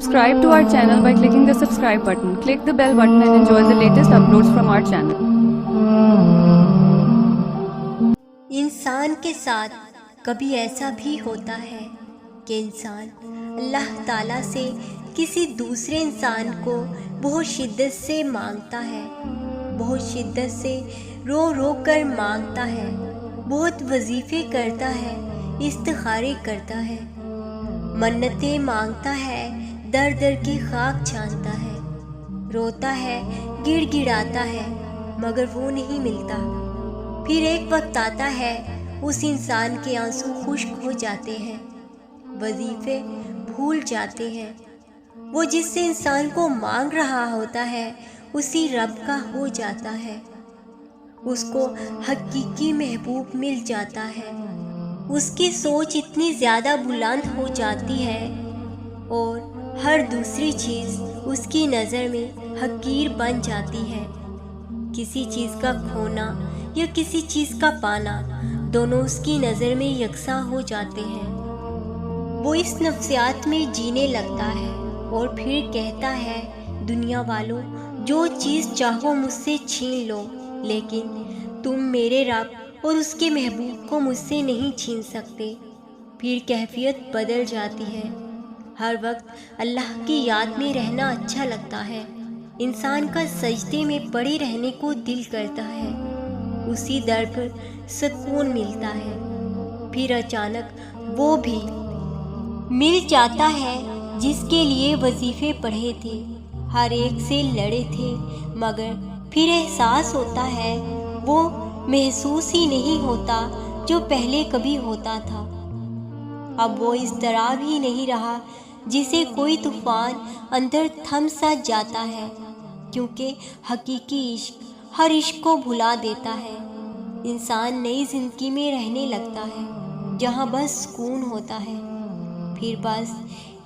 Subscribe to our channel by clicking the subscribe button. Click the bell button and enjoy the latest uploads from our channel. انسان کے ساتھ کبھی ایسا بھی ہوتا ہے کہ انسان اللہ تعالیٰ سے کسی دوسرے انسان کو بہت شدت سے مانگتا ہے، بہت شدت سے رو رو کر مانگتا ہے، بہت وظیفے کرتا ہے، استخارے کرتا ہے، منتیں مانگتا ہے، در در کی خاک چھانتا ہے، روتا ہے، گڑ گڑاتا ہے، مگر وہ نہیں ملتا۔ پھر ایک وقت آتا ہے اس انسان کے آنسو خشک ہو جاتے ہیں، وظیفے بھول جاتے ہیں، وہ جس سے انسان کو مانگ رہا ہوتا ہے اسی رب کا ہو جاتا ہے، اس کو حقیقی محبوب مل جاتا ہے، اس کی سوچ اتنی زیادہ بلند ہو جاتی ہے اور ہر دوسری چیز اس کی نظر میں حقیر بن جاتی ہے۔ کسی چیز کا کھونا یا کسی چیز کا پانا دونوں اس کی نظر میں یکساں ہو جاتے ہیں۔ وہ اس نفسیات میں جینے لگتا ہے اور پھر کہتا ہے، دنیا والوں جو چیز چاہو مجھ سے چھین لو، لیکن تم میرے رب اور اس کے محبوب کو مجھ سے نہیں چھین سکتے۔ پھر کیفیت بدل جاتی ہے، ہر وقت اللہ کی یاد میں رہنا اچھا لگتا ہے، انسان کا سجدے میں پڑے رہنے کو دل کرتا ہے، اسی در پر سکون ملتا ہے۔ پھر اچانک وہ بھی مل جاتا ہے جس کے لیے وظیفے پڑھے تھے، ہر ایک سے لڑے تھے، مگر پھر احساس ہوتا ہے وہ محسوس ہی نہیں ہوتا جو پہلے کبھی ہوتا تھا۔ اب وہ اضطراب ہی نہیں رہا جسے کوئی طوفان اندر تھم سا جاتا ہے، کیونکہ حقیقی عشق ہر عشق کو بھلا دیتا ہے۔ انسان نئی زندگی میں رہنے لگتا ہے جہاں بس سکون ہوتا ہے، پھر بس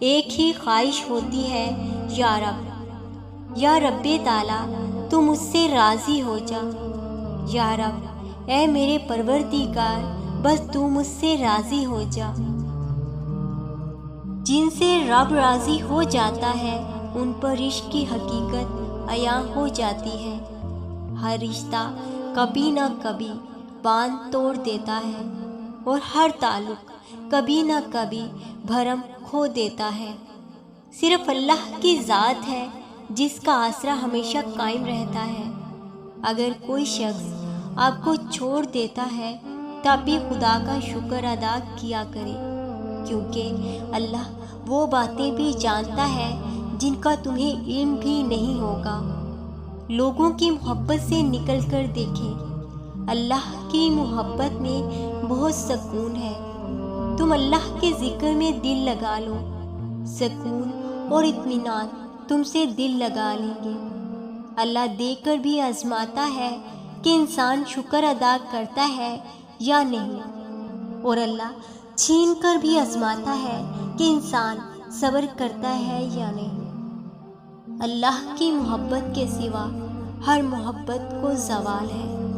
ایک ہی خواہش ہوتی ہے، یا رب، یا رب تعالیٰ تو مجھ سے راضی ہو جا، یا رب اے میرے پروردگار بس تو مجھ سے راضی ہو جا۔ جن سے رب راضی ہو جاتا ہے ان پر عشق کی حقیقت عیاں ہو جاتی ہے۔ ہر رشتہ کبھی نہ کبھی باندھ توڑ دیتا ہے اور ہر تعلق کبھی نہ کبھی بھرم کھو دیتا ہے۔ صرف اللہ کی ذات ہے جس کا آسرا ہمیشہ قائم رہتا ہے۔ اگر کوئی شخص آپ کو چھوڑ دیتا ہے تب بھی خدا کا شکر ادا کیا کرے، کیونکہ اللہ وہ باتیں بھی جانتا ہے جن کا تمہیں علم بھی نہیں ہوگا۔ لوگوں کی محبت سے نکل کر دیکھیں، اللہ کی محبت میں بہت سکون ہے۔ تم اللہ کے ذکر میں دل لگا لو، سکون اور اطمینان تم سے دل لگا لیں گے۔ اللہ دے کر بھی آزماتا ہے کہ انسان شکر ادا کرتا ہے یا نہیں، اور اللہ چھین کر بھی آزماتا ہے کہ انسان صبر کرتا ہے یا نہیں۔ اللہ کی محبت کے سوا ہر محبت کو زوال ہے۔